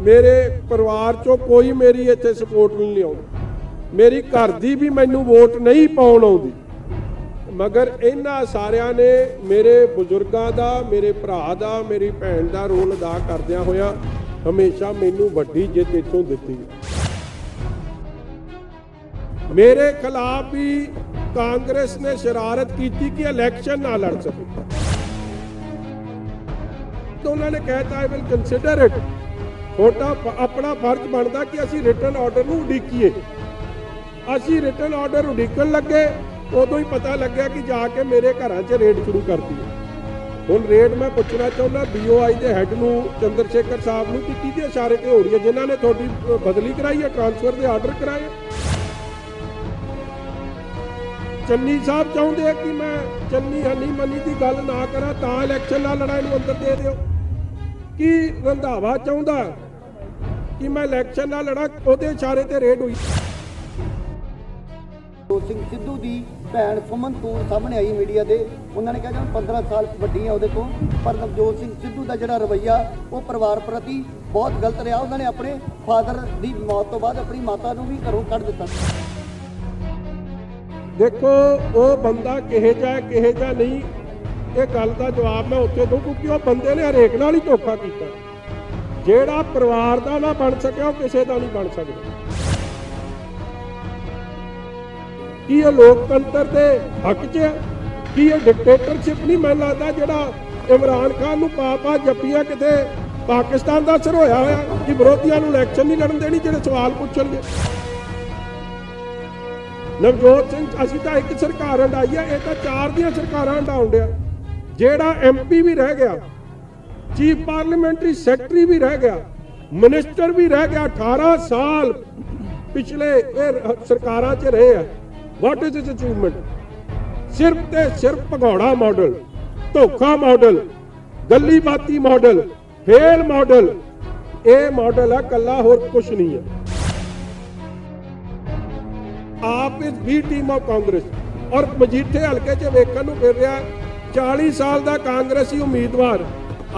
मेरे परिवार चों कोई मेरी इत्थे सपोर्ट नहीं लियाउंदा, मेरी घर दी भी मैनू वोट नहीं पाउण आउंदी, मगर इन्हां सारियां ने मेरे बुजुर्गां दा, मेरे भरा दा, मेरी भैन दा रोल अदा करदियां होया हमेशा मैनू वड्डी जित इत्थों दित्ती। मेरे खिलाफ भी कांग्रेस ने शरारत की कि इलैक्शन ना लड़ सके, तो उन्होंने कहता आई विल कंसिडर इट। छोटा अपना फर्ज बनता कि असी रिटन ऑर्डर नूं उड़ीकीए, असी रिटन ऑर्डर उड़ीकण लगे उदों ही पता लग्या कि जाके मेरे घरां 'च रेड शुरू कर दी। हुण रेड मैं पुछना चाहुंदा BOI दे हैड नूं चंद्रशेखर साहब नूं कि किहदे इशारे ते हो रही है, जिन्हां ने तुहाडी बदली कराई है, ट्रांसफर दे आर्डर कराए। चन्नी साहब चाहुंदे हैं कि मैं चन्नी हनी मनी की गल ना करा तां इलैक्शन ना लड़ा, इहनूं अंदर दे दिओ। कि रंधावा चाहुंदा कि मैं इलैक्शन ना लड़ा, ਉਹਦੇ इशारे ते रेड हुई। नवजोत सिंह सिद्धू की भैन सुमन तूर सामने आई मीडिया दे, उन्होंने कहा कि 15 साल वड्डी है ਉਹਦੇ ਤੋਂ, पर नवजोत सिंह सिद्धू का ਜਿਹੜਾ रवैया वो परिवार प्रति बहुत गलत रहा। उन्होंने अपने फादर की मौत तो बाद अपनी माता को भी घरों कढ़ दिता। देखो वो बंदा किहे जा नहीं, ये गल का जवाब मैं उत्थे दूं क्योंकि वो बंदे ने हरेक नाल ही धोखा किया। जेड़ा परिवार का ना बन सके वो किसी का नहीं बन सकता। कि ये लोकतंत्र के हक च है कि ये डिक्टेटरशिप नहीं। मैं लगता जिहड़ा इमरान खान नूं पा जप्पिया किते पाकिस्तान का असर होया होया कि विरोधियों नूं इलैक्शन नहीं लड़न देनी, जिहड़े सवाल पुछणगे। नवजोत सिंह असीं तां एक सरकार हंडाई है, ये तां 4 दियां सरकारां हंडाउण डिया। जेड़ा MP भी रह गया, चीफ पार्लीमेंटरी सैकटरी भी रह गया, मिनिस्टर भी रह गया, 18 साल पिछले सरकारां च रहे हैं। What is is achievement? सिर्फ ते सिर्फ भगौड़ा मॉडल, धोखा मॉडल, गली बाती मॉडल, फेल मॉडल, ये मॉडल है, कला होर कुछ नहीं है। आप इस बी टीम ऑफ कांग्रेस और मजीठे हल्के च वेखण नूं फिर रहा 40 साल का कांग्रेसी उम्मीदवार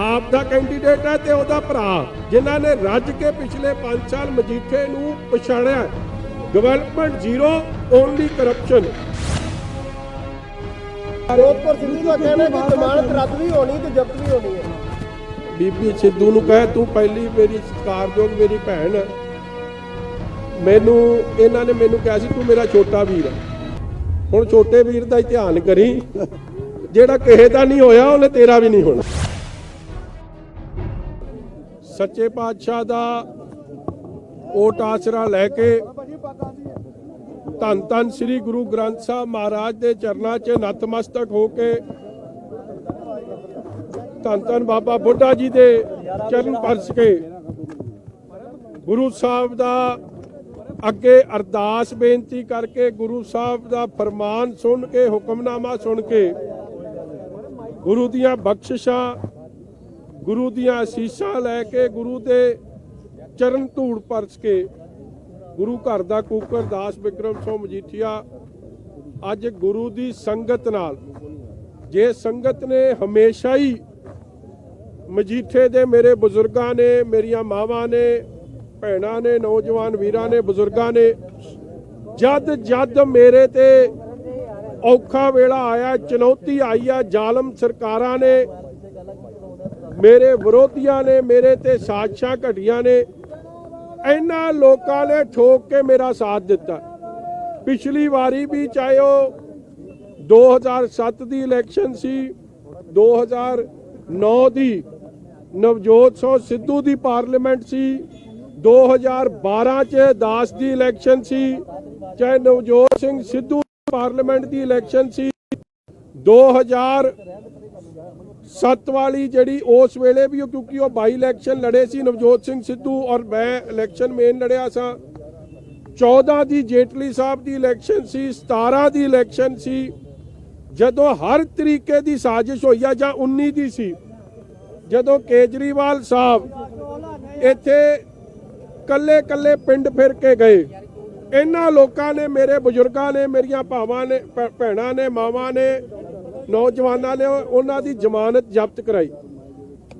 आप दा कैंडीडेट है ते ओदा भरा, जिन्हां ने रज के पिछले 5 साल मजीठे नूं पछाड़िया। Development zero, only corruption. Sidhu का कहना है कि जमानत रद्द भी होनी तो जब्त भी होनी है। बीबी सिद्धू नूं कहे तू पहली मेरी सत्कारयोग मेरी भैन है, मैनू इन्हां ने मैनू कहा सी तू मेरा छोटा वीर है। हुण छोटे वीर दा ध्यान करी, जेड़ा किहे दा नहीं होया उहने तेरा भी नहीं होना। सच्चे पातशाह दा ओट आसरा लैके धन धन श्री गुरु ग्रंथ साहब महाराज के चरणों च नतमस्तक होके धन धन बाबा बुढ़ा जी के चरण परस के गुरु साहब दा अगे अरदास बेनती करके गुरु साहब दा फरमान सुन के, हुक्मनामा सुन के, गुरु दियां बख्शिशां, गुरु दियां असीसां लैके, गुरु दे चरण धूड़ परस के, गुरु घर दा कूकर दास बिक्रम सिंह मजीठिया अज गुरु दी संगत नाल, जे संगत ने हमेशा ही मजीठे दे मेरे बुजुर्गां ने, मेरिया मावां ने, भैणां ने, नौजवान वीरां ने, बुजुर्गां ने जद जद मेरे ते औखा वेला आया, चुनौती आई है, जालम सरकारां ने, मेरे विरोधियों ने, मेरे ते साजिशां घटिया ने, इन्हां लोकां ने ठोक के मेरा साथ दिता। पिछली वारी भी चाहे वो 2007 दी इलैक्शन सी, 2009 दी नवजोत सिंह सिद्धू दी पार्लीमेंट सी, 2012 च दास दी इलैक्शन सी, चाहे नवजोत सिंह सिद्धू पार्लीमेंट दी इलैक्शन सी, 2007 वाली जड़ी उस वेले भी क्योंकि वो बाई इलैक्शन लड़े सी नवजोत सिंह सिद्धू और मैं इलैक्शन मेन लड़िया सा। 14 दी जेटली साहब दी इलैक्शन सी, 17 दी इलैक्शन सी, जदों हर तरीके की साजिश हुई है, जां 19 दी सी जदों केजरीवाल साहब इत्थे कल्ले कल्ले पिंड फिर के गए। इन्हां लोकां ने, मेरे बुजुर्गां ने, मेरिया भावां ने, भैणां ने, मावां ने, नौजवानों ने उन्हां दी जमानत जब्त कराई।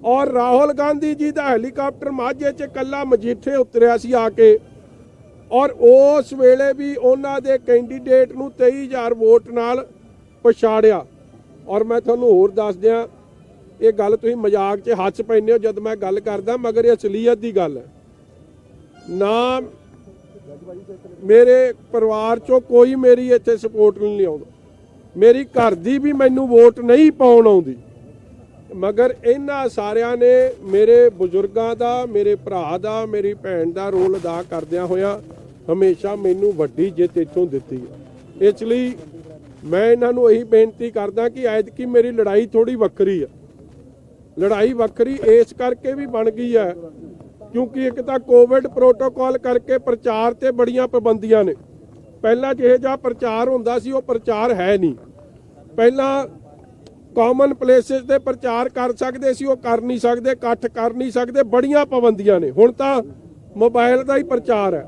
ਔਰ ਰਾਹੁਲ ਗਾਂਧੀ ਜੀ ਦਾ ਹੈਲੀਕਾਪਟਰ ਮਾਝੇ 'ਚ ਕੱਲਾ ਮਜੀਠੇ ਉਤਰਿਆ ਸੀ ਆ ਕੇ, ਔਰ ਉਸ ਵੇਲੇ ਵੀ ਉਹਨਾਂ ਦੇ ਕੈਂਡੀਡੇਟ ਨੂੰ 23,000 ਵੋਟ ਨਾਲ ਪਛਾੜਿਆ। ਔਰ ਮੈਂ ਤੁਹਾਨੂੰ ਹੋਰ ਦੱਸ ਦਿਆਂ, ਇਹ ਗੱਲ ਤੁਸੀਂ ਮਜ਼ਾਕ 'ਚ ਹੱਸ ਪੈਂਦੇ ਹੋ ਜਦ ਮੈਂ ਗੱਲ ਕਰਦਾ, ਮਗਰ ਇਹ ਅਸਲੀਅਤ ਦੀ ਗੱਲ ਹੈ। ਨਾ ਮੇਰੇ ਪਰਿਵਾਰ 'ਚੋਂ ਕੋਈ ਮੇਰੀ ਇੱਥੇ ਸਪੋਰਟ ਨਹੀਂ ਆਉਂਦਾ, ਮੇਰੀ ਘਰ ਦੀ ਵੀ ਮੈਨੂੰ ਵੋਟ ਨਹੀਂ ਪਾਉਣ ਆਉਂਦੀ, ਮਗਰ ਇਹਨਾਂ ਸਾਰਿਆਂ ਨੇ ਮੇਰੇ ਬਜ਼ੁਰਗਾਂ ਦਾ, ਮੇਰੇ ਭਰਾ ਦਾ, ਮੇਰੀ ਭੈਣ ਦਾ ਰੋਲ ਅਦਾ ਕਰਦਿਆਂ ਹੋਇਆ ਹਮੇਸ਼ਾ ਮੈਨੂੰ ਵੱਡੀ ਜਿੱਤ ਇੱਥੋਂ ਦਿੱਤੀ ਹੈ। ਇਸ ਲਈ ਮੈਂ ਇਹਨਾਂ ਨੂੰ ਇਹੀ ਬੇਨਤੀ ਕਰਦਾ ਕਿ ਐਤਕੀ ਮੇਰੀ ਲੜਾਈ ਥੋੜੀ ਵੱਖਰੀ ਹੈ। ਲੜਾਈ ਵੱਖਰੀ ਇਸ ਕਰਕੇ ਵੀ ਬਣ ਗਈ ਹੈ ਕਿਉਂਕਿ ਇੱਕ ਤਾਂ ਕੋਵਿਡ ਪ੍ਰੋਟੋਕਾਲ ਕਰਕੇ ਪ੍ਰਚਾਰ ਤੇ ਬੜੀਆਂ ਪਾਬੰਦੀਆਂ ਨੇ। ਪਹਿਲਾਂ ਜਿਹੇ ਜਿਹਾ ਪ੍ਰਚਾਰ ਹੁੰਦਾ ਸੀ ਉਹ ਪ੍ਰਚਾਰ ਹੈ ਨਹੀਂ। ਪਹਿਲਾਂ ਕਾਮਨ ਪਲੇਸਿਸ ਤੇ ਪ੍ਰਚਾਰ ਕਰ ਸਕਦੇ ਸੀ, ਉਹ ਕਰ ਨਹੀਂ ਸਕਦੇ, ਇਕੱਠ ਕਰ ਨਹੀਂ ਸਕਦੇ, ਬੜੀਆਂ ਪਾਬੰਦੀਆਂ ਨੇ। ਹੁਣ ਤਾਂ ਮੋਬਾਈਲ ਦਾ ਹੀ ਪ੍ਰਚਾਰ ਹੈ।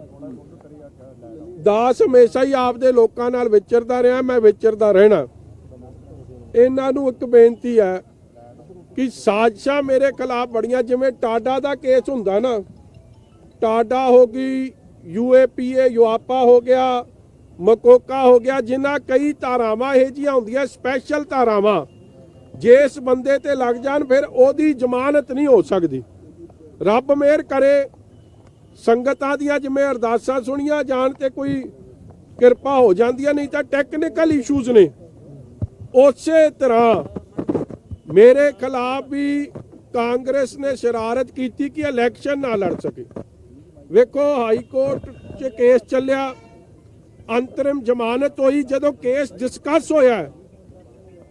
ਦਾਸ ਹਮੇਸ਼ਾ ਹੀ ਆਪਦੇ ਲੋਕਾਂ ਨਾਲ ਵਿਚਰਦਾ ਰਿਹਾ, ਮੈਂ ਵਿਚਰਦਾ ਰਹਿਣਾ। ਇਹਨਾਂ ਨੂੰ ਇੱਕ ਬੇਨਤੀ ਹੈ ਕਿ ਸਾਜ਼ਿਸ਼ਾਂ ਮੇਰੇ ਖਿਲਾਫ ਬੜੀਆਂ, ਜਿਵੇਂ ਟਾਡਾ ਦਾ ਕੇਸ ਹੁੰਦਾ ਨਾ, ਟਾਡਾ ਹੋ ਗਈ, UAPA ਯੂਆਪਾ ਹੋ ਗਿਆ, ਮਕੋਕਾ ਹੋ ਗਿਆ, ਜਿਨ੍ਹਾਂ ਕਈ ਧਾਰਾਵਾਂ ਇਹ ਜਿਹੀਆਂ ਹੁੰਦੀਆਂ ਸਪੈਸ਼ਲ ਧਾਰਾਵਾਂ, ਜਿਸ ਬੰਦੇ ਤੇ ਲੱਗ ਜਾਣ ਫਿਰ ਉਹਦੀ ਜ਼ਮਾਨਤ ਨਹੀਂ ਹੋ ਸਕਦੀ। ਰੱਬ ਮਿਹਰ ਕਰੇ ਸੰਗਤਾਂ ਦੀਆਂ ਜਿਵੇਂ ਅਰਦਾਸਾਂ ਸੁਣੀਆਂ ਜਾਣ ਤੇ ਕੋਈ ਕਿਰਪਾ ਹੋ ਜਾਂਦੀ ਹੈ, ਨਹੀਂ ਤਾਂ ਟੈਕਨੀਕਲ ਇਸ਼ੂਜ਼ ਨੇ। ਉਸੇ ਤਰ੍ਹਾਂ ਮੇਰੇ ਖਿਲਾਫ ਵੀ ਕਾਂਗਰਸ ਨੇ ਸ਼ਰਾਰਤ ਕੀਤੀ ਕਿ ਇਲੈਕਸ਼ਨ ਨਾ ਲੜ ਸਕੇ। ਵੇਖੋ ਹਾਈ ਕੋਰਟ 'ਚ ਕੇਸ ਚੱਲਿਆ, ਅੰਤਰਿਮ ਜ਼ਮਾਨਤ ਹੋਈ। ਜਦੋਂ ਕੇਸ ਡਿਸਕਸ ਹੋਇਆ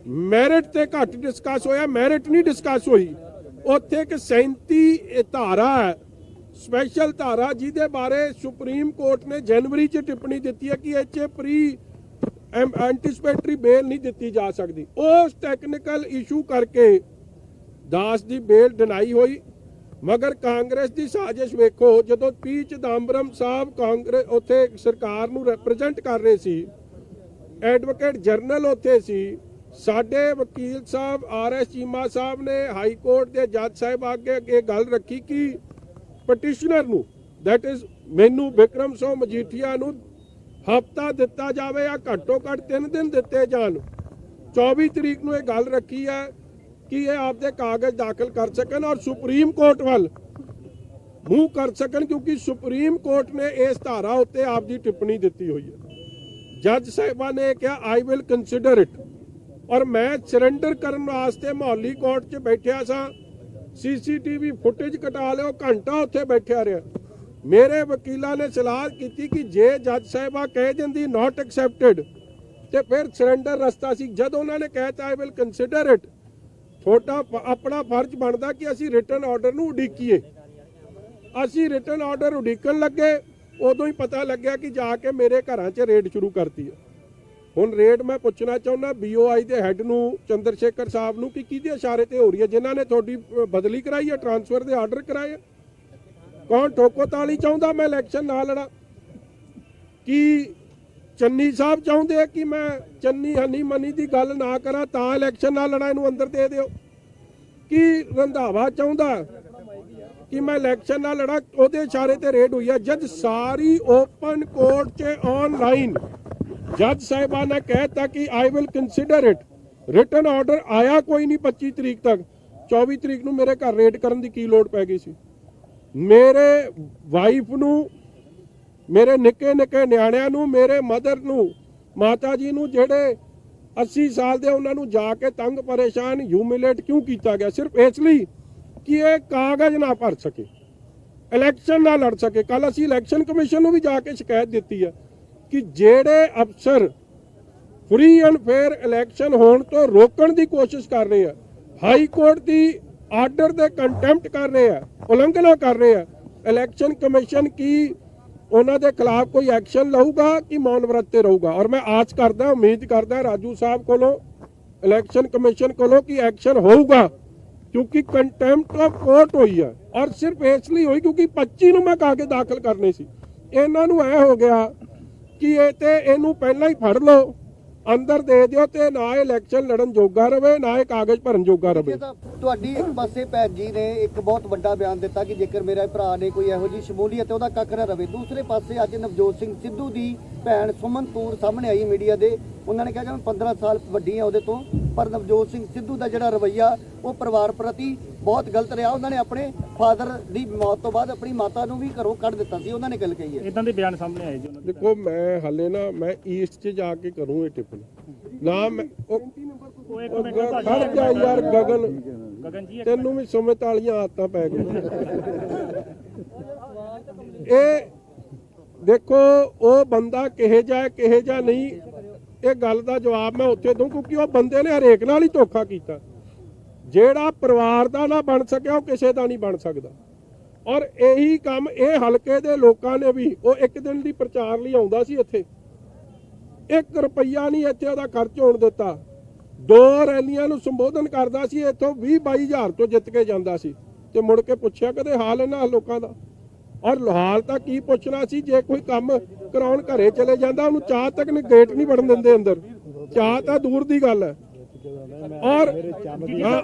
ਮੈਰਿਟ ਤੇ ਘੱਟ ਡਿਸਕਸ ਹੋਇਆ, ਮੈਰਿਟ ਨਹੀਂ ਡਿਸਕਸ ਹੋਈ। ਉੱਥੇ ਇੱਕ 37 ਧਾਰਾ ਹੈ, ਸਪੈਸ਼ਲ ਧਾਰਾ, ਜਿਹਦੇ ਬਾਰੇ ਸੁਪਰੀਮ ਕੋਰਟ ਨੇ ਜਨਵਰੀ 'ਚ ਟਿੱਪਣੀ ਦਿੱਤੀ ਹੈ ਕਿ ਇਹ 'ਚ ਪ੍ਰੀ ਐਂਟੀਸਪੇਟਰੀ ਬੇਲ ਨਹੀਂ ਦਿੱਤੀ ਜਾ ਸਕਦੀ। ਉਸ ਟੈਕਨੀਕਲ ਇਸ਼ੂ ਕਰਕੇ ਦਾਸ ਦੀ ਬੇਲ ਡਿਨਾਈ ਹੋਈ। ਮਗਰ ਕਾਂਗਰਸ ਦੀ ਸਾਜ਼ਿਸ਼ ਵੇਖੋ, ਜਦੋਂ ਪੀ ਚਿਦੰਬਰਮ ਸਾਹਿਬ ਕਾਂਗਰਸ ਉੱਥੇ ਸਰਕਾਰ ਨੂੰ ਰਿਪਰੈਜ਼ੈਂਟ ਕਰ ਰਹੇ ਸੀ, ਐਡਵੋਕੇਟ ਜਨਰਲ ਉੱਥੇ ਸੀ, ਸਾਡੇ ਵਕੀਲ ਸਾਹਿਬ RS ਚੀਮਾ ਸਾਹਿਬ ਨੇ ਹਾਈ ਕੋਰਟ ਦੇ ਜੱਜ ਸਾਹਿਬ ਅੱਗੇ ਇਹ ਗੱਲ ਰੱਖੀ ਕਿ ਪਟੀਸ਼ਨਰ ਨੂੰ, ਦੈਟ ਇਜ਼ ਮੈਨੂੰ ਵਿਕਰਮ ਸਿੰਘ ਮਜੀਠੀਆ ਨੂੰ ਹਫ਼ਤਾ ਦਿੱਤਾ ਜਾਵੇ ਜਾਂ ਘੱਟੋ ਘੱਟ 3 ਦਿਨ ਦਿੱਤੇ ਜਾਣ। 24 ਤਰੀਕ ਨੂੰ ਇਹ ਗੱਲ ਰੱਖੀ ਹੈ ਕਿ ਇਹ ਆਪਦੇ ਕਾਗਜ਼ ਦਾਖਲ ਕਰ ਸਕਣ ਔਰ ਸੁਪਰੀਮ ਕੋਰਟ ਵੱਲ ਮੂੰਹ ਕਰ ਸਕਣ, ਕਿਉਂਕਿ ਸੁਪਰੀਮ ਕੋਰਟ ਨੇ ਇਸ ਧਾਰਾ ਉੱਤੇ ਆਪਦੀ ਟਿੱਪਣੀ ਦਿੱਤੀ ਹੋਈ ਹੈ। ਜੱਜ ਸਾਹਿਬਾਂ ਨੇ ਕਿਹਾ ਆਈ ਵਿਲ ਕੰਸੀਡਰ ਇਟ, ਔਰ ਮੈਂ ਸਰੈਂਡਰ ਕਰਨ ਵਾਸਤੇ ਮੌਲੀ ਕੋਰਟ 'ਚ ਬੈਠਿਆ ਸਾਂ। CCTV ਫੁਟੇਜ ਕਟਾ ਲਿਓ, ਘੰਟਾ ਉੱਥੇ ਬੈਠਿਆ ਰਿਹਾ। ਮੇਰੇ ਵਕੀਲਾਂ ਨੇ ਸਲਾਹ ਕੀਤੀ ਕਿ ਜੇ ਜੱਜ ਸਾਹਿਬਾ ਕਹਿ ਦਿੰਦੀ ਨਾਟ ਐਕਸੈਪਟਡ ਤੇ ਫਿਰ ਸਰੈਂਡਰ ਰਸਤਾ ਸੀ। ਜਦ ਉਹਨਾਂ ਨੇ ਕਹਿਤਾ ਆਈ ਵਿਲ ਕੰਸੀਡਰ ਇਟ, ਤੁਹਾਡਾ ਆਪਣਾ ਫਰਜ਼ ਬਣਦਾ ਕਿ ਅਸੀਂ ਰਿਟਨ ਆਰਡਰ ਨੂੰ ਉਡੀਕੀਏ। ਅਸੀਂ ਰਿਟਨ ਆਰਡਰ ਉਡੀਕਣ ਲੱਗੇ, ਉਦੋਂ ਹੀ ਪਤਾ ਲੱਗਿਆ ਕਿ ਜਾ ਕੇ ਮੇਰੇ ਘਰਾਂ 'ਚ ਰੇਡ ਸ਼ੁਰੂ ਕਰਤੀ ਹੈ। ਹੁਣ ਰੇਡ ਮੈਂ ਪੁੱਛਣਾ ਚਾਹੁੰਦਾ BOI ਦੇ ਹੈੱਡ ਨੂੰ, ਚੰਦਰ ਸ਼ੇਖਰ ਸਾਹਿਬ ਨੂੰ, ਕਿ ਕਿਹਦੇ ਇਸ਼ਾਰੇ ਤੇ ਹੋ ਰਹੀ ਹੈ? ਜਿਨ੍ਹਾਂ ਨੇ ਤੁਹਾਡੀ ਬਦਲੀ ਕਰਾਈ ਹੈ, ਟ੍ਰਾਂਸਫਰ ਦੇ ਆਰਡਰ ਕਰਾਏ? ਕੌਣ ਠੋਕੋ ਤਾਲੀ ਚਾਹੁੰਦਾ ਮੈਂ ਇਲੈਕਸ਼ਨ ਨਾ ਲੜਾਂ? ਕੀ ਚੰਨੀ ਸਾਹਿਬ ਚਾਹੁੰਦੇ ਆ ਕਿ ਮੈਂ ਚੰਨੀ ਹਨੀ ਮਨੀ ਦੀ ਗੱਲ ਨਾ ਕਰਾਂ ਤਾਂ ਇਲੈਕਸ਼ਨ ਨਾ ਲੜਾਂ, ਇਹਨੂੰ ਅੰਦਰ ਦੇ ਦਿਓ? ਕੀ ਰੰਧਾਵਾ ਚਾਹੁੰਦਾ ਕਿ ਮੈਂ ਇਲੈਕਸ਼ਨ ਨਾ ਲੜਾਂ? ਉਹਦੇ ਇਸ਼ਾਰੇ ਤੇ ਰੇਡ ਹੋਈ ਹੈ। ਜਦ ਸਾਰੀ ਓਪਨ ਕੋਰਟ 'ਚ ਆਨਲਾਈਨ ਜੱਜ ਸਾਹਿਬਾਨ ਨੇ ਕਹਿਤਾ ਕਿ I will consider it, written order ਆਇਆ ਕੋਈ ਨਹੀਂ 25 ਤਰੀਕ ਤੱਕ। 24 ਤਰੀਕ ਨੂੰ ਮੇਰੇ ਘਰ ਰੇਡ ਕਰਨ ਦੀ ਕੀ ਲੋੜ ਪੈ ਗਈ ਸੀ? ਮੇਰੇ ਵਾਈਫ ਨੂੰ, ਮੇਰੇ ਨਿੱਕੇ ਨਿੱਕੇ ਨਿਆਣਿਆਂ ਨੂੰ, ਮੇਰੇ ਮਦਰ ਨੂੰ, ਮਾਤਾ ਜੀ ਨੂੰ ਜਿਹੜੇ 80 ਸਾਲ ਦੇ, ਉਹਨਾਂ ਨੂੰ ਜਾ ਕੇ ਤੰਗ ਪਰੇਸ਼ਾਨ ਹਿਊਮਿਲੇਟ ਕਿਉਂ ਕੀਤਾ ਗਿਆ? ਸਿਰਫ ਇਸ ਲਈ ਕਿ ਇਹ ਕਾਗਜ਼ ਨਾ ਭਰ ਸਕੇ, ਇਲੈਕਸ਼ਨ ਨਾ ਲੜ ਸਕੇ। ਕੱਲ ਅਸੀਂ ਇਲੈਕਸ਼ਨ ਕਮਿਸ਼ਨ ਨੂੰ ਵੀ ਜਾ ਕੇ ਸ਼ਿਕਾਇਤ ਦਿੱਤੀ ਹੈ ਕਿ ਜਿਹੜੇ ਅਫਸਰ ਫ੍ਰੀ ਐਂਡ ਫੇਅਰ ਇਲੈਕਸ਼ਨ ਹੋਣ ਤੋਂ ਰੋਕਣ ਦੀ ਕੋਸ਼ਿਸ਼ ਕਰ ਰਹੇ ਆ, ਹਾਈ ਕੋਰਟ ਦੀ ਆਰਡਰ ਦੇ ਕੰਟੈਂਪਟ ਕਰ ਰਹੇ ਆ, ਉਲੰਘਣਾ ਕਰ ਰਹੇ ਆ, ਇਲੈਕਸ਼ਨ ਕਮਿਸ਼ਨ ਕੀ ਉਹਨਾਂ ਦੇ ਖਿਲਾਫ ਕੋਈ ਐਕਸ਼ਨ ਲਊਗਾ ਕਿ ਮੌਨ ਵਰਤ ਤੇ ਰਹੂਗਾ? ਔਰ ਮੈਂ ਆਸ ਕਰਦਾ, ਉਮੀਦ ਕਰਦਾ ਰਾਜੂ ਸਾਹਿਬ ਕੋਲੋਂ, ਇਲੈਕਸ਼ਨ ਕਮਿਸ਼ਨ ਕੋਲੋਂ ਕਿ ਐਕਸ਼ਨ ਹੋਊਗਾ, ਕਿਉਂਕਿ ਕੰਟੈਂਪਟ ਆਫ ਕੋਰਟ ਹੋਈ ਹੈ। ਔਰ ਸਿਰਫ ਇਸ ਲਈ ਹੋਈ ਕਿਉਂਕਿ 25 ਨੂੰ ਮੈਂ ਕਾਗਜ਼ ਦਾਖਲ ਕਰਨੇ ਸੀ। ਇਹਨਾਂ ਨੂੰ ਐ ਹੋ ਗਿਆ ਕਿ ਇਹ ਤੇ ਇਹਨੂੰ ਪਹਿਲਾਂ ਹੀ ਫੜ ਲਓ, ਅੰਦਰ ਦੇ ਦਿਓ ਤੇ ਨਾ ਇਲੈਕਸ਼ਨ ਲੜਨ ਜੋਗਾ ਰਵੇ, ਨਾ ਇਹ ਕਾਗਜ਼ ਭਰਨ ਜੋਗਾ ਰਵੇ। ਇਹ ਤਾਂ ਤੁਹਾਡੀ ਇੱਕ ਪਾਸੇ ਭੈਣ ਜੀ ਨੇ ਇੱਕ ਬਹੁਤ ਵੱਡਾ ਬਿਆਨ ਦਿੱਤਾ ਕਿ ਜੇਕਰ ਮੇਰੇ ਭਰਾ ਨੇ ਕੋਈ ਇਹੋ ਜਿਹੀ ਸ਼ਮੂਲੀਅਤ ਹੈ ਉਹਦਾ ਕੱਖ ਨਾ ਰਵੇ। ਦੂਸਰੇ ਪਾਸੇ ਅੱਜ ਨਵਜੋਤ ਸਿੰਘ ਸਿੱਧੂ ਦੀ ਭੈਣ ਸੁਮਨ ਤੂਰ ਸਾਹਮਣੇ ਆਈ ਮੀਡੀਆ ਦੇ, ਉਹਨਾਂ ਨੇ ਕਿਹਾ ਕਿ ਮੈਂ 15 ਸਾਲ ਵੱਡੀ ਹਾਂ ਉਹਦੇ ਤੋਂ, ਪਰ ਨਵਜੋਤ ਸਿੰਘ ਸਿੱਧੂ ਦਾ ਜਿਹੜਾ ਰਵੱਈਆ ਉਹ ਪਰਿਵਾਰ ਪ੍ਰਤੀ ਬਹੁਤ ਗਲਤ ਰਿਹਾ। ਉਹਨਾਂ ਨੇ ਆਪਣੇ ਫਾਦਰ ਦੀ ਮੌਤ ਤੋਂ ਬਾਅਦ ਆਪਣੀ ਮਾਤਾ ਨੂੰ ਵੀ ਘਰੋਂ ਕੱਢ ਦਿੱਤਾ ਸੀ, ਉਹਨਾਂ ਨੇ ਗੱਲ ਕਹੀ ਹੈ। ਇਦਾਂ ਦੇ ਬਿਆਨ ਸਾਹਮਣੇ ਆਏ ਜੀ ਉਹਨਾਂ ਦੇ। ਦੇਖੋ ਮੈਂ ਹਾਲੇ ਨਾ ਮੈਂ ਈਸਟ 'ਚ ਜਾ ਕੇ ਕਰੂੰ ਇਹ ਟਿੱਪਣੀ ਨਾ ਮੈਂ ਖੜ ਜਾ ਯਾਰ ਗਗਨ ਜੀ ਤੈਨੂੰ ਵੀ ਸੁਮਿਤ ਵਾਲੀਆਂ ਆਦਤਾਂ ਪੈ ਗਈਆਂ। ਇਹ ਦੇਖੋ ਉਹ ਬੰਦਾ ਕਿਹੇ ਜਾ ਨਹੀਂ, ਇਹ ਗੱਲ ਦਾ ਜਵਾਬ ਮੈਂ ਉੱਥੇ ਦੂੰ ਕਿਉਂਕਿ ਉਹ ਬੰਦੇ ਨੇ ਹਰੇਕ ਨਾਲ ਹੀ ਧੋਖਾ ਕੀਤਾ। ਜਿਹੜਾ ਪਰਿਵਾਰ ਦਾ ਨਾ ਬਣ ਸਕਿਆ ਉਹ ਕਿਸੇ ਦਾ ਨਹੀਂ ਬਣ ਸਕਦਾ। ਔਰ ਇਹੀ ਕੰਮ ਇਹ ਹਲਕੇ ਦੇ ਲੋਕਾਂ ਨੇ ਵੀ, ਉਹ ਇੱਕ ਦਿਨ ਦੀ ਪ੍ਰਚਾਰ ਲਈ ਆਉਂਦਾ ਸੀ ਇੱਥੇ, 1 ਰੁਪਈਆ ਨਹੀਂ ਇੱਥੇ ਉਹਦਾ ਖਰਚ ਹੋਣ ਦਿੱਤਾ। 2 ਰੈਲੀਆਂ ਨੂੰ ਸੰਬੋਧਨ ਕਰਦਾ ਸੀ, ਇੱਥੋਂ 20-22 ਹਜ਼ਾਰ ਤੋਂ ਜਿੱਤ ਕੇ ਜਾਂਦਾ ਸੀ ਤੇ ਮੁੜ ਕੇ ਪੁੱਛਿਆ ਕਦੇ ਹਾਲ ਇਹਨਾਂ ਲੋਕਾਂ ਦਾ। ਔਰ ਹਾਲ ਤਾਂ ਕੀ ਪੁੱਛਣਾ ਸੀ, ਜੇ ਕੋਈ ਕੰਮ ਕਰਾਉਣ ਘਰੇ ਚਲੇ ਜਾਂਦਾ ਉਹਨੂੰ ਚਾਹ ਤੱਕ ਨੇ ਗੇਟ ਨਹੀਂ ਵੜਨ ਦਿੰਦੇ ਅੰਦਰ, ਚਾਹ ਤਾਂ ਦੂਰ ਦੀ ਗੱਲ ਹੈ। ਔਰ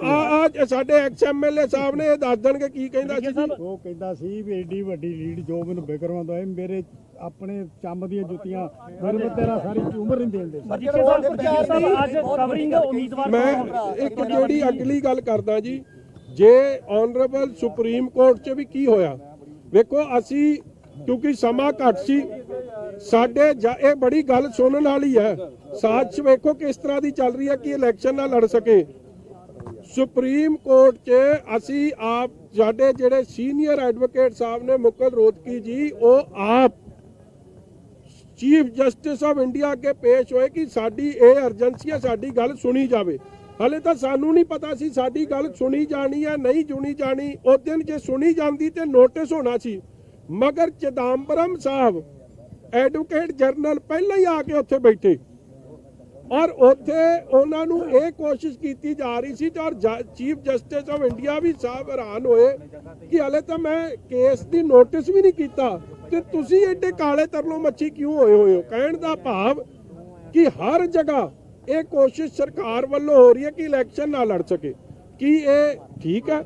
ਆ ਸਾਡੇ ਐਕਸ-ਐਮਐਲਏ ਸਾਹਿਬ ਨੇ ਇਹ ਦੱਸ ਦੇਣਗੇ ਕੀ ਕਹਿੰਦਾ ਸੀ ਜੀ। ਉਹ ਕਹਿੰਦਾ ਸੀ ਵੀ ਏਡੀ ਵੱਡੀ ਲੀਡ ਜੋ ਮੈਨੂੰ ਬੇਕਰਵਾਂ ਤੋਂ ਮੇਰੇ ਆਪਣੇ ਚੰਮ ਦੀਆਂ ਜੁੱਤੀਆਂ ਮੇਰੇ ਤੇਰਾ ਸਾਰੀ ਉਮਰ ਨਹੀਂ ਦੇਂਦੇ। ਅੱਜ ਕਵਰਿੰਗ ਉਮੀਦਵਾਰ ਮੈਂ ਇੱਕ ਜਿਹੜੀ ਅਗਲੀ ਗੱਲ ਕਰਦਾ ਜੀ, ਜੇ ਆਨਰੇਬਲ ਸੁਪਰੀਮ ਕੋਰਟ 'ਚ ਵੀ ਕੀ ਹੋਇਆ ਵੇਖੋ, ਅਸੀਂ ਕਿਉਂਕਿ ਸਮਾਂ ਘੱਟ ਸੀ ਸਾਡੇ, ਇਹ ਬੜੀ ਗੱਲ ਸੁਣਨ ਵਾਲੀ ਹੈ। ਸਾਜ਼ ਵੇਖੋ ਕਿਸ ਤਰ੍ਹਾਂ ਦੀ ਚੱਲ ਰਹੀ ਹੈ ਕਿ ਇਲੈਕਸ਼ਨ ਨਾ ਲੜ ਸਕੇ। ਸੁਪਰੀਮ ਕੋਰਟ 'ਚ ਅਸੀਂ ਆਪ ਸਾਡੇ ਜਿਹੜੇ ਸੀਨੀਅਰ ਐਡਵੋਕੇਟ ਸਾਹਿਬ ਨੇ ਮੁਕੁਲ ਰੋਹਤਗੀ ਜੀ, ਉਹ ਆਪ ਚੀਫ ਜਸਟਿਸ ਆਫ ਇੰਡੀਆ ਅੱਗੇ ਪੇਸ਼ ਹੋਏ ਕਿ ਸਾਡੀ ਇਹ ਅਰਜੈਂਸੀ ਹੈ, ਸਾਡੀ ਗੱਲ ਸੁਣੀ ਜਾਵੇ। ਹਲੇ ਤਾਂ ਸਾਨੂੰ ਨਹੀਂ ਪਤਾ ਸੀ ਸਾਡੀ ਗੱਲ ਸੁਣੀ ਜਾਣੀ ਹੈ ਨਹੀਂ ਸੁਣੀ ਜਾਣੀ। ਉਸ ਦਿਨ ਜੇ ਸੁਣੀ ਜਾਂਦੀ ਤੇ ਨੋਟਿਸ ਹੋਣਾ ਸੀ, ਮਗਰ ਚਿਦੰਬਰਮ ਸਾਹਿਬ ਐਡਵੋਕੇਟ ਜਨਰਲ ਪਹਿਲਾਂ ਹੀ ਆ ਕੇ ਉੱਥੇ ਬੈਠੇ ਔਰ ਉੱਥੇ ਉਹਨਾਂ ਨੂੰ ਇਹ ਕੋਸ਼ਿਸ਼ ਕੀਤੀ ਜਾ ਰਹੀ ਸੀ। ਔਰ ਚੀਫ ਜਸਟਿਸ ਆਫ ਇੰਡੀਆ ਵੀ ਸਾਹਿਬ ਹੈਰਾਨ ਹੋਏ ਕਿ ਹਲੇ ਤਾਂ ਮੈਂ ਕੇਸ ਦੀ ਨੋਟਿਸ ਵੀ ਨਹੀਂ ਕੀਤਾ ਤੇ ਤੁਸੀਂ ਐਡੇ ਕਾਲੇ ਤਰਲੋਂ ਮੱਛੀ ਕਿਉਂ ਹੋਏ ਹੋ। ਕਹਿਣ ਦਾ ਭਾਵ ਕਿ ਹਰ ਜਗ੍ਹਾ ਇਹ ਕੋਸ਼ਿਸ਼ ਸਰਕਾਰ ਵੱਲੋਂ ਹੋ ਰਹੀ ਹੈ ਕਿ ਇਲੈਕਸ਼ਨ ਨਾ ਲੜ ਸਕੇ। ਕੀ ਇਹ ਠੀਕ ਹੈ?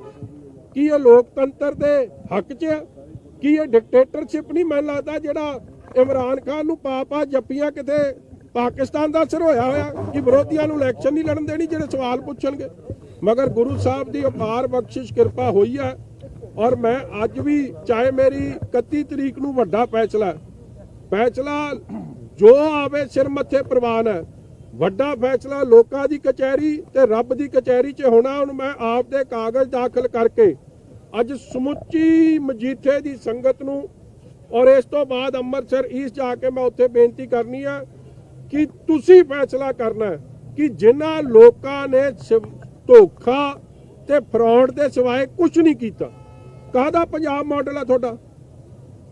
ਕੀ ਇਹ ਲੋਕਤੰਤਰ ਦੇ ਹੱਕ 'ਚ ਹੈ? ਕੀ ਇਹ ਡਿਕਟੇਟਰਸ਼ਿਪ ਨਹੀਂ? ਮੈਨੂੰ ਲੱਗਦਾ ਜਿਹੜਾ ਇਮਰਾਨ ਖਾਨ ਨੂੰ ਪਾ ਜੱਫੀਆਂ ਕਿਤੇ ਪਾਕਿਸਤਾਨ ਦਾ ਅਸਰ ਹੋਇਆ ਕਿ ਵਿਰੋਧੀਆਂ ਨੂੰ ਇਲੈਕਸ਼ਨ ਨਹੀਂ ਲੜਨ ਦੇਣੀ, ਜਿਹੜੇ ਸਵਾਲ ਪੁੱਛਣਗੇ। ਮਗਰ ਗੁਰੂ ਸਾਹਿਬ ਦੀ ਅਪਾਰ ਬਖਸ਼ਿਸ਼ ਕਿਰਪਾ ਹੋਈ ਹੈ। ਔਰ ਮੈਂ ਅੱਜ ਵੀ, ਚਾਹੇ ਮੇਰੀ 31 ਤਰੀਕ ਨੂੰ ਵੱਡਾ ਫੈਸਲਾ ਜੋ ਆਵੇ ਸਿਰ ਮੱਥੇ ਪ੍ਰਵਾਨ ਹੈ। ਵੱਡਾ ਫੈਸਲਾ ਲੋਕਾਂ ਦੀ ਕਚਹਿਰੀ ਤੇ ਰੱਬ ਦੀ ਕਚਹਿਰੀ 'ਚ ਹੋਣਾ। ਹੁਣ ਮੈਂ ਆਪ ਦੇ ਕਾਗਜ਼ ਦਾਖਲ ਕਰਕੇ ਅੱਜ ਸਮੁੱਚੀ ਮਜੀਠੇ ਦੀ ਸੰਗਤ ਨੂੰ ਔਰ ਇਸ ਤੋਂ ਬਾਅਦ ਅੰਮ੍ਰਿਤਸਰ ਈਸਟ ਜਾ ਕੇ ਮੈਂ ਉੱਥੇ ਬੇਨਤੀ ਕਰਨੀ ਹੈ ਕਿ ਤੁਸੀਂ ਫੈਸਲਾ ਕਰਨਾ ਹੈ ਕਿ ਜਿਨ੍ਹਾਂ ਲੋਕਾਂ ਨੇ ਧੋਖਾ ਤੇ ਫਰਾਡ ਦੇ ਸਿਵਾਏ ਕੁਝ ਨਹੀਂ ਕੀਤਾ, ਕਾਹਦਾ ਪੰਜਾਬ ਮਾਡਲ ਹੈ ਤੁਹਾਡਾ?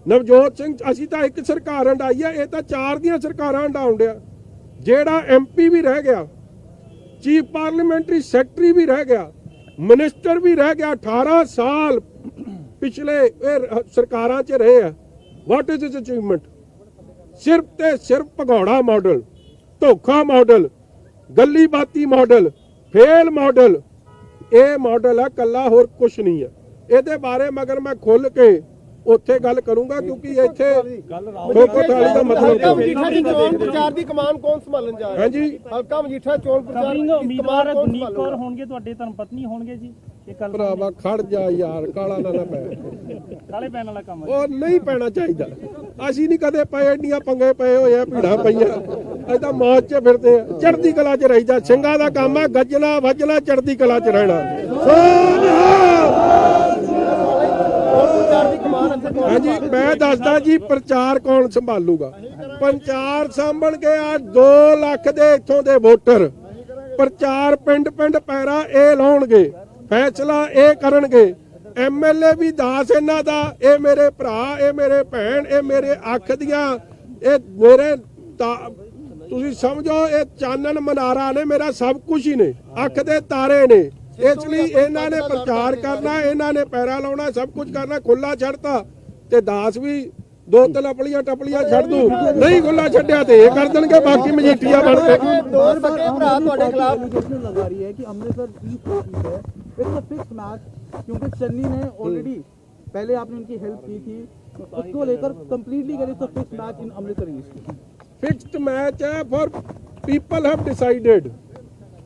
ਨਵਜੋਤ ਸਿੰਘ, ਅਸੀਂ ਤਾਂ ਇੱਕ ਸਰਕਾਰ ਹੰਡਾਈ ਹੈ, ਇਹ ਤਾਂ 4 ਦੀਆਂ ਸਰਕਾਰਾਂ ਹੰਡਾਉਣ ਡਿਆ। ਜਿਹੜਾ MP ਵੀ ਰਹਿ ਗਿਆ, ਚੀਫ ਪਾਰਲੀਮੈਂਟਰੀ ਸੈਕਟਰੀ ਵੀ ਰਹਿ ਗਿਆ, ਮਿਨਿਸਟਰ ਵੀ ਰਹਿ ਗਿਆ। 18 ਸਾਲ ਪਿਛਲੇ ਇਹ ਸਰਕਾਰਾਂ 'ਚ ਰਹੇ ਆ। What is it's achievement? ਸਿਰਫ ਤੇ ਸਿਰਫ ਭਗੌੜਾ ਮਾਡਲ, ਧੋਖਾ ਮਾਡਲ, ਗੱਲੀ ਬਾਤੀ ਮਾਡਲ, ਫੇਲ ਮਾਡਲ। ਇਹ ਮਾਡਲ ਹੈ, ਕੱਲਾ ਹੋਰ ਕੁਝ ਨਹੀਂ ਹੈ। ਇਹਦੇ ਬਾਰੇ ਮਗਰ ਮੈਂ ਖੁੱਲ ਕੇ ਉੱਥੇ ਗੱਲ ਕਰੂੰਗਾ ਕਿਉਂਕਿ ਇੱਥੇ ਠੋਕੋ ਥਾਲੀ ਦਾ ਮਤਲਬ ਮਜੀਠਾ ਦੀ ਚੋਣ ਪ੍ਰਚਾਰ ਦੀ ਕਮਾਨ ਕੌਣ ਸੰਭਾਲਣ ਜਾ ਰਿਹਾ? ਹਾਂਜੀ, ਹਲਕਾ ਮਜੀਠਾ ਚੋਣ ਪ੍ਰਚਾਰ ਕਵਰਿੰਗ ਉਮੀਦਵਾਰ ਗੁਰਨੀਤ ਕੌਰ ਹੋਣਗੇ, ਤੁਹਾਡੇ ਧਰਮ ਪਤਨੀ ਹੋਣਗੇ ਜੀ। ਇਹ ਕੱਲ ਭਰਾਵਾ ਖੜ ਜਾ ਯਾਰ, ਕਾਲਾ ਨਾ ਪੈ। ਕਾਲੇ ਪੈਣ ਵਾਲਾ ਕੰਮ ਉਹ ਨਹੀਂ ਪੈਣਾ ਚਾਹੀਦਾ। ਅਸੀਂ ਨਹੀਂ ਕਦੇ ਪਏ, ਐਡੀਆਂ ਪੰਗੇ ਪਏ ਹੋਏ ਆ, ਭੀੜਾਂ ਪਈਆਂ। ਅਸੀਂ ਤਾਂ ਮੌਜ 'ਚ ਫਿਰਦੇ ਆ, ਚੜ੍ਹਦੀ ਕਲਾ 'ਚ ਰਹੀਦਾ। ਸਿੰਘਾਂ ਦਾ ਕੰਮ ਹੈ ਗੱਜਣਾ ਵੱਜਣਾ, ਚੜ੍ਹਦੀ ਕਲਾ 'ਚ ਰਹਿਣਾ। ਹਾਂਜੀ, ਮੈਂ ਦੱਸਦਾ ਜੀ ਪ੍ਰਚਾਰ ਕੌਣ ਸੰਭਾਲੂਗਾ। ਪ੍ਰਚਾਰ ਸਾਂਭਣਗੇ ਆ 2 ਲੱਖ ਦੇ ਇੱਥੋਂ ਦੇ ਵੋਟਰ। ਪ੍ਰਚਾਰ ਪਿੰਡ ਪੈਰਾ ਇਹ ਲਾਉਣਗੇ, ਫੈਸਲਾ ਇਹ ਕਰਨਗੇ। MLA ਵੀ ਦਾਸ ਇਹਨਾਂ ਦਾ, ਇਹ ਮੇਰੇ ਭਰਾ, ਇਹ ਮੇਰੇ ਭੈਣ, ਇਹ ਮੇਰੇ ਅੱਖ ਦੀਆਂ, ਇਹ ਮੇਰੇ ਤੁਸੀਂ ਸਮਝੋ ਇਹ ਚਾਨਣ ਮਨਾਰਾ ਨੇ, ਮੇਰਾ ਸਭ ਕੁਝ ਹੀ ਨੇ, ਅੱਖ ਦੇ ਤਾਰੇ ਨੇ। ਇਸ ਲਈ ਇਹਨਾਂ ਨੇ ਪ੍ਰਚਾਰ ਕਰਨਾ, ਇਹਨਾਂ ਨੇ ਪੈਰਾ ਲਾਉਣਾ, ਸਭ ਕੁਝ ਕਰਨਾ। ਖੁੱਲਾ ਛੱਡਤਾ ਤੇ ਦਾਸ ਵੀ ਦੋ ਤਲਪਲੀਆਂ ਟਪਲੀਆਂ ਛੱਡ ਦੂ, ਨਹੀਂ ਗੁੱਲਾ ਛੱਡਿਆ ਤੇ ਇਹ ਕਰ ਦੇਣਗੇ, ਬਾਕੀ ਮਜੀਠੀਆ ਬਣ ਕੇ। ਦੋ ਸਕੇ ਭਰਾ ਤੁਹਾਡੇ ਖਿਲਾਫ लगा रही है कि अमृतसर जीत सकती है, इट्स अ फिक्स मैच, क्योंकि चन्नी ने ऑलरेडी पहले आपने उनकी हेल्प की थी, उसको लेकर कंप्लीटली करें तो fix match in Amritsar East. Fixed match है, for people have decided,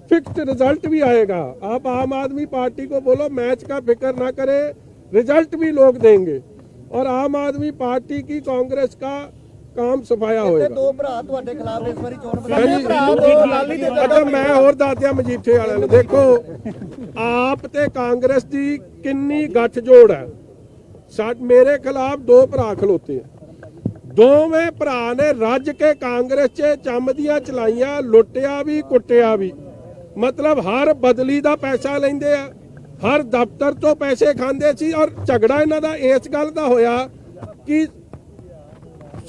fixed result भी आएगा। आप आम आदमी पार्टी को बोलो मैच का फिक्र ना करे, रिजल्ट भी लोग देंगे और आम आदमी पार्टी की कांग्रेस का काम सफाया होएगा। ਦੋ ਭਰਾ ਤੁਹਾਡੇ ਖਿਲਾਫ ਇਸ ਵਾਰੀ ਚੋਣ ਹਾਂਜੀ। ਅੱਛਾ ਮੈਂ ਹੋਰ ਦੱਸਦਿਆਂ ਮਜੀਠੇ ਵਾਲਿਆਂ ਨੂੰ, ਦੇਖੋ ਆਪ ਤੇ ਕਾਂਗਰਸ ਦੀ ਕਿੰਨੀ ਗੱਠਜੋੜ ਹੈ। ਮੇਰੇ ਖਿਲਾਫ ਦੋ ਭਰਾ ਖਲੋਤੇ ਆ, ਦੋਵੇਂ ਭਰਾ ਨੇ ਰੱਜ ਕੇ ਕਾਂਗਰਸ 'ਚ ਚੰਮਦੀਆਂ ਚਲਾਈਆਂ, ਲੁੱਟਿਆ ਵੀ ਕੁੱਟਿਆ ਵੀ। ਮਤਲਬ ਹਰ ਬਦਲੀ ਦਾ ਪੈਸਾ ਲੈਂਦੇ ਆ, ਹਰ ਦਫ਼ਤਰ ਤੋਂ ਪੈਸੇ ਖਾਂਦੇ ਸੀ। ਔਰ ਝਗੜਾ ਇਹਨਾਂ ਦਾ ਇਸ ਗੱਲ ਦਾ ਹੋਇਆ ਕਿ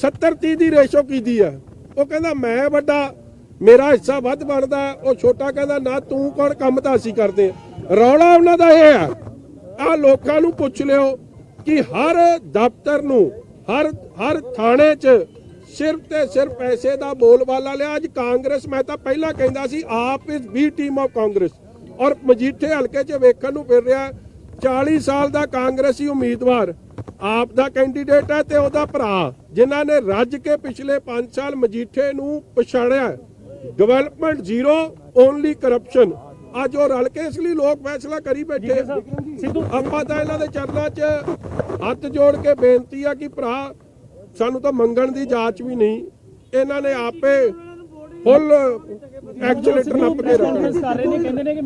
70-30 ਦੀ ਰੇਸ਼ੋ ਕੀਤੀ ਆ। ਉਹ ਕਹਿੰਦਾ ਮੈਂ ਵੱਡਾ, ਮੇਰਾ ਹਿੱਸਾ ਵੱਧ ਬਣਦਾ, ਉਹ ਛੋਟਾ ਕਹਿੰਦਾ ਨਾ ਤੂੰ ਕੌਣ, ਕੰਮ ਤਾਂ ਅਸੀਂ ਕਰਦੇ ਆ। ਰੌਲਾ ਉਹਨਾਂ ਦਾ ਇਹ ਆ, ਆਹ ਲੋਕਾਂ ਨੂੰ ਪੁੱਛ ਲਿਓ ਕਿ ਹਰ ਦਫ਼ਤਰ ਨੂੰ, ਹਰ ਥਾਣੇ 'ਚ ਸਿਰਫ ਤੇ ਸਿਰਫ ਪੈਸੇ ਦਾ ਬੋਲਬਾਲਾ ਲਿਆ। ਅੱਜ ਕਾਂਗਰਸ, ਮੈਂ ਤਾਂ ਪਹਿਲਾਂ ਕਹਿੰਦਾ ਸੀ ਆਪ is B team of Congress, ਔਰ ਮਜੀਠੇ ਹਲਕੇ 'ਚ ਵੇਖਣ ਨੂੰ ਫਿਰ ਰਿਹਾ 40 ਸਾਲ ਦਾ ਕਾਂਗਰਸੀ ਉਮੀਦਵਾਰ ਆਪ ਦਾ ਕੈਂਡੀਡੇਟ ਹੈ ਤੇ ਉਹਦਾ ਭਰਾ, ਜਿਨ੍ਹਾਂ ਨੇ ਰੱਜ ਕੇ ਪਿਛਲੇ 5 ਸਾਲ ਮਜੀਠੇ ਨੂੰ ਪਛਾੜਿਆ। Development zero, only corruption. ਅੱਜ ਉਹ ਰਲ ਕੇ, ਇਸ ਲਈ ਲੋਕ ਫੈਸਲਾ ਕਰੀ ਬੈਠੇ। ਆਪਾਂ ਤਾਂ ਇਹਨਾਂ ਦੇ ਚਰਨਾਂ 'ਚ ਹੱਥ ਜੋੜ ਕੇ ਬੇਨਤੀ ਆ ਕਿ ਭਰਾ ਸਾਨੂੰ ਤਾਂ ਮੰਗਣ ਦੀ ਜਾਂਚ ਵੀ ਨਹੀਂ, ਇਹਨਾਂ ਨੇ ਆਪੇ ਫੁੱਲ ਐਕਚੁਏਟਰ ਨੱਪ ਕੇ ਰੱਖਣਾ। ਕਾਨਫਰੰਸ ਕਰ ਰਹੇ ਨੇ, ਕਹਿੰਦੇ ਨੇ ਕਿ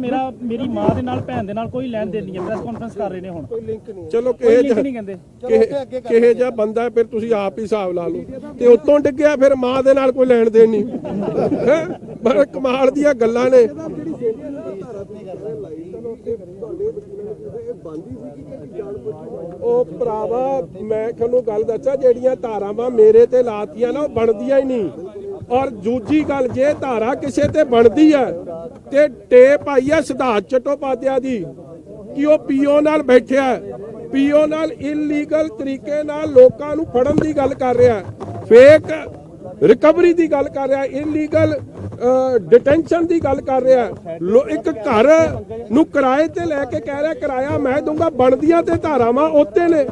ਮੇਰੀ ਮਾਂ ਦੇ ਨਾਲ, ਭੈਣ ਦੇ ਨਾਲ ਕੋਈ ਲੈਣ ਦੇਣ ਨਹੀਂ ਹੈ। ਪ੍ਰੈਸ ਕਾਨਫਰੰਸ ਕਰ ਰਹੇ ਨੇ ਹੁਣ। ਚਲੋ ਨਹੀਂ ਕਹਿੰਦੇ ਕਿਹੇ ਜਿਹਾ ਬੰਦਾ ਫਿਰ ਤੁਸੀਂ ਆਪ ਹੀ ਹਿਸਾਬ ਲਾ ਲਓ। ਤੇ ਉੱਤੋਂ ਡਿੱਗਿਆ ਫਿਰ ਮਾਂ ਦੇ ਨਾਲ ਕੋਈ ਲੈਣ ਦੇਣ ਨਹੀਂ ਹੈ। ਬੜਾ ਕਮਾਲ ਦੀਆਂ ਗੱਲਾਂ ਨੇ। ਉਹ ਭਰਾਵਾ ਮੈਂ ਤੁਹਾਨੂੰ ਗੱਲ ਦੱਸਾਂ, ਜਿਹੜੀਆਂ ਧਾਰਾਵਾਂ ਮੇਰੇ ਤੇ ਲਾਤੀਆਂ ਨਾ ਉਹ ਬਣਦੀਆਂ ਹੀ ਨਹੀਂ। ਔਰ ਦੂਜੀ ਗੱਲ, ਜੇ ਧਾਰਾ ਕਿਸੇ ਤੇ ਬਣਦੀ ਹੈ ਤੇ ਟੇਪ ਆਈ ਹੈ ਸਿਧਾਰਥ ਚਟੋਪਾਧਿਆ ਦੀ ਕਿ ਉਹ ਪੀਓ ਨਾਲ ਬੈਠਿਆ, ਪੀਓ ਨਾਲ ਇਲੀਗਲ ਤਰੀਕੇ ਨਾਲ ਲੋਕਾਂ ਨੂੰ ਫੜਨ ਦੀ ਗੱਲ ਕਰ ਰਿਹਾ, ਫੇਕ ਰਿਕਵਰੀ ਦੀ ਗੱਲ ਕਰ ਰਿਹਾ, ਇਲੀਗਲ ਡਿਟੈਂਸ਼ਨ ਦੀ ਗੱਲ ਕਰ ਰਿਹਾ। ਇੱਕ ਘਰ ਨੂੰ ਕਿਰਾਏ ਤੇ ਲੈ ਕੇ ਕਹਿ ਰਿਹਾ ਕਿਰਾਇਆ ਮੈਂ ਦੂੰਗਾ। ਬਣਦੀਆਂ ਤੇ ਧਾਰਾਵਾਂ ਉੱਤੇ ਨੇ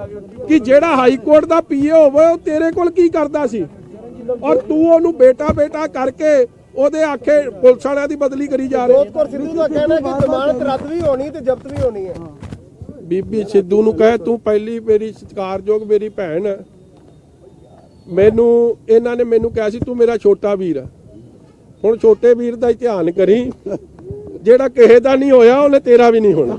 ਕਿ ਜਿਹੜਾ ਹਾਈ ਕੋਰਟ ਦਾ ਪੀਏ ਹੋਵੇ ਉਹ ਤੇਰੇ ਕੋਲ ਕੀ ਕਰਦਾ ਸੀ, ਔਰ ਤੂੰ ਉਹਨੂੰ ਬੇਟਾ ਬੇਟਾ ਕਰਕੇ ਉਹਦੇ ਆਖੇ ਪੁਲਿਸ ਵਾਲਿਆਂ ਦੀ ਬਦਲੀ ਕਰੀ ਜਾ ਰਿਹਾ। ਸਿੱਧੂ ਦਾ ਕਹਿਣਾ ਕਿ ਜ਼ਮਾਨਤ ਰੱਦ ਵੀ ਹੋਣੀ ਤੇ ਜ਼ਬਤ ਵੀ ਹੋਣੀ ਹੈ। ਬੀਬੀ ਸਿੱਧੂ ਨੂੰ ਕਹੇ ਤੂੰ ਪਹਿਲੀ ਮੇਰੀ ਸਤਿਕਾਰਯੋਗ ਮੇਰੀ ਭੈਣ ਹੈ। ਮੈਨੂੰ ਇਹਨਾਂ ਨੇ ਮੈਨੂੰ ਕਿਹਾ ਸੀ ਤੂੰ ਮੇਰਾ ਛੋਟਾ ਵੀਰ ਆ। ਹੁਣ ਛੋਟੇ ਵੀਰ ਦਾ ਹੀ ਧਿਆਨ ਕਰੀ, ਜਿਹੜਾ ਕਿਸੇ ਦਾ ਨਹੀਂ ਹੋਇਆ ਉਹਨੇ ਤੇਰਾ ਵੀ ਨਹੀਂ ਹੋਣਾ।